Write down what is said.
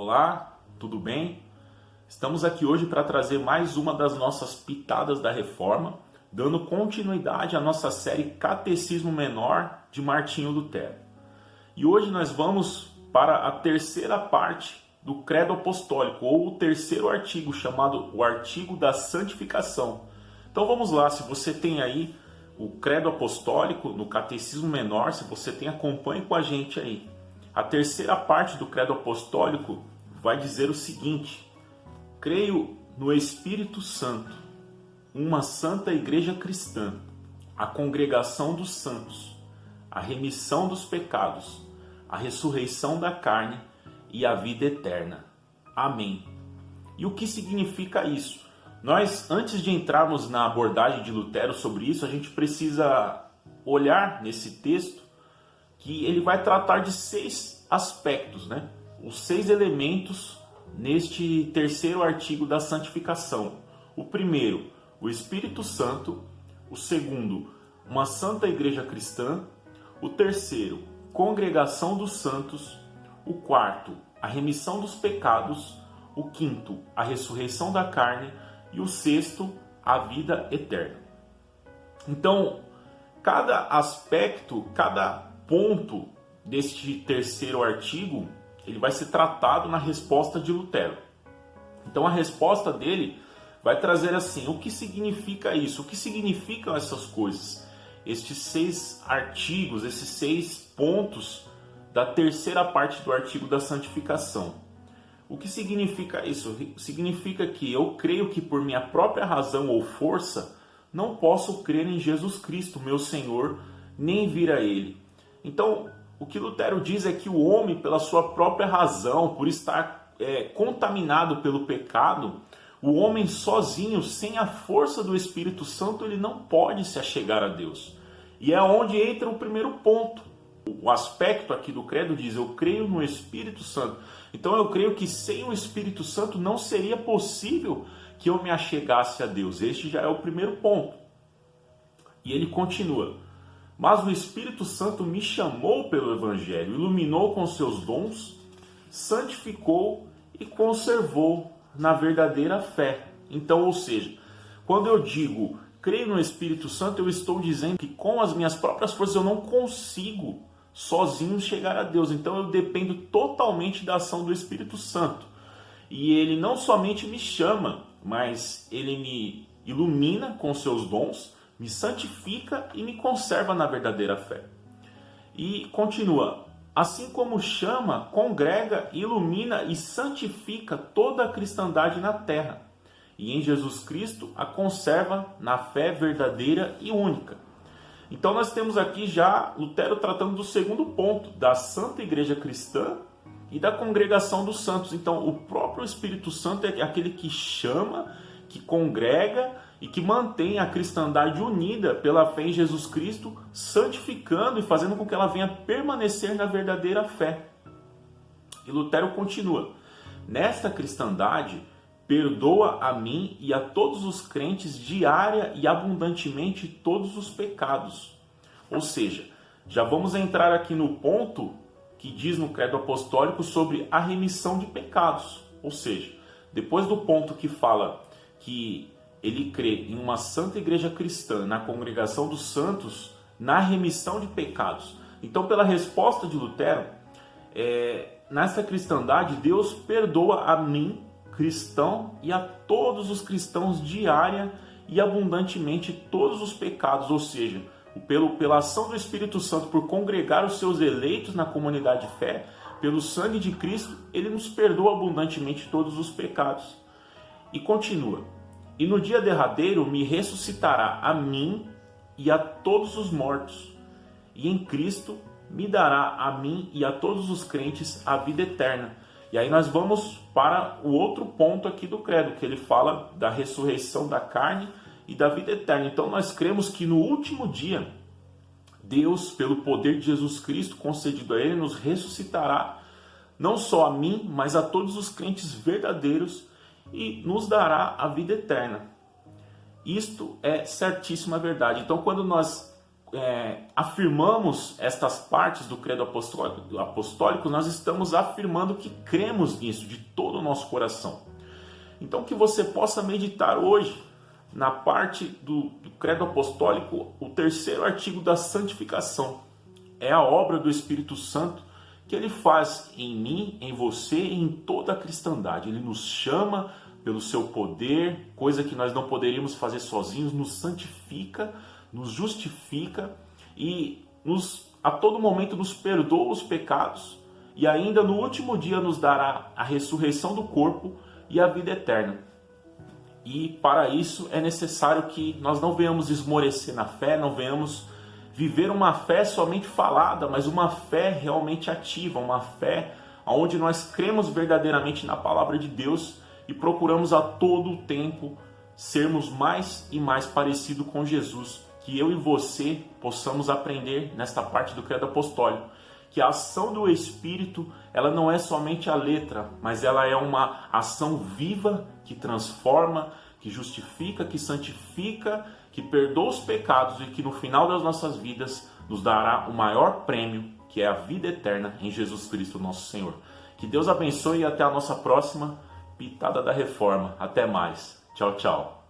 Olá, tudo bem? Estamos aqui hoje para trazer mais uma das nossas pitadas da Reforma, dando continuidade à nossa série Catecismo Menor de Martinho Lutero. E hoje nós vamos para a terceira parte do Credo Apostólico, ou o terceiro artigo, chamado o Artigo da Santificação. Então vamos lá, se você tem aí o Credo Apostólico no Catecismo Menor, se você tem, acompanhe com a gente aí. A terceira parte do Credo Apostólico vai dizer o seguinte: creio no Espírito Santo, uma santa igreja cristã, a congregação dos santos, a remissão dos pecados, a ressurreição da carne e a vida eterna. Amém. E o que significa isso? Nós, antes de entrarmos na abordagem de Lutero sobre isso, a gente precisa olhar nesse texto que ele vai tratar de 6 aspectos, né? Os 6 elementos neste terceiro artigo da santificação. O primeiro, o Espírito Santo. O segundo, uma santa igreja cristã. O terceiro, congregação dos santos. O quarto, a remissão dos pecados. O quinto, a ressurreição da carne. E o sexto, a vida eterna. Então, cada aspecto, cada ponto deste terceiro artigo, ele vai ser tratado na resposta de Lutero. Então a resposta dele vai trazer assim: o que significa isso? O que significam essas coisas? Estes 6 artigos, esses 6 pontos da terceira parte do artigo da santificação. O que significa isso? Significa que eu creio que por minha própria razão ou força não posso crer em Jesus Cristo, meu Senhor, nem vir a Ele. Então, o que Lutero diz é que o homem, pela sua própria razão, por estar contaminado pelo pecado, o homem sozinho, sem a força do Espírito Santo, ele não pode se achegar a Deus. E é onde entra o primeiro ponto. O aspecto aqui do credo diz: eu creio no Espírito Santo. Então eu creio que sem o Espírito Santo não seria possível que eu me achegasse a Deus. Este já é o primeiro ponto. E ele continua: mas o Espírito Santo me chamou pelo Evangelho, iluminou com seus dons, santificou e conservou na verdadeira fé. Então, ou seja, quando eu digo creio no Espírito Santo, eu estou dizendo que com as minhas próprias forças eu não consigo sozinho chegar a Deus. Então eu dependo totalmente da ação do Espírito Santo. E ele não somente me chama, mas ele me ilumina com seus dons, me santifica e me conserva na verdadeira fé. E continua: assim como chama, congrega, ilumina e santifica toda a cristandade na terra, e em Jesus Cristo a conserva na fé verdadeira e única. Então nós temos aqui já Lutero tratando do segundo ponto, da Santa Igreja Cristã e da congregação dos santos. Então o próprio Espírito Santo é aquele que chama, que congrega e que mantém a cristandade unida pela fé em Jesus Cristo, santificando e fazendo com que ela venha permanecer na verdadeira fé. E Lutero continua: nesta cristandade, perdoa a mim e a todos os crentes diária e abundantemente todos os pecados. Ou seja, já vamos entrar aqui no ponto que diz no Credo Apostólico sobre a remissão de pecados. Ou seja, depois do ponto que fala que ele crê em uma santa igreja cristã, na congregação dos santos, na remissão de pecados. Então, pela resposta de Lutero, nessa cristandade, Deus perdoa a mim, cristão, e a todos os cristãos diária e abundantemente todos os pecados. Ou seja, pela ação do Espírito Santo, por congregar os seus eleitos na comunidade de fé, pelo sangue de Cristo, ele nos perdoa abundantemente todos os pecados. E continua: e no dia derradeiro me ressuscitará a mim e a todos os mortos, e em Cristo me dará a mim e a todos os crentes a vida eterna. E aí nós vamos para o outro ponto aqui do credo, que ele fala da ressurreição da carne e da vida eterna. Então nós cremos que no último dia, Deus, pelo poder de Jesus Cristo concedido a ele, nos ressuscitará, não só a mim, mas a todos os crentes verdadeiros, e nos dará a vida eterna. Isto é certíssima verdade. Então, quando nós afirmamos estas partes do credo apostólico, nós estamos afirmando que cremos nisso de todo o nosso coração. Então que você possa meditar hoje na parte do credo apostólico, o terceiro artigo da santificação. É a obra do Espírito Santo que ele faz em mim, em você e em toda a cristandade. Ele nos chama pelo seu poder, coisa que nós não poderíamos fazer sozinhos, nos santifica, nos justifica e a todo momento nos perdoa os pecados e ainda no último dia nos dará a ressurreição do corpo e a vida eterna. E para isso é necessário que nós não venhamos esmorecer na fé, não venhamos viver uma fé somente falada, mas uma fé realmente ativa, uma fé onde nós cremos verdadeiramente na palavra de Deus e procuramos a todo tempo sermos mais e mais parecidos com Jesus. Que eu e você possamos aprender nesta parte do credo apostólico, que a ação do Espírito, ela não é somente a letra, mas ela é uma ação viva que transforma, que justifica, que santifica, que perdoa os pecados e que no final das nossas vidas nos dará o maior prêmio, que é a vida eterna em Jesus Cristo, nosso Senhor. Que Deus abençoe e até a nossa próxima Pitada da Reforma. Até mais. Tchau, tchau.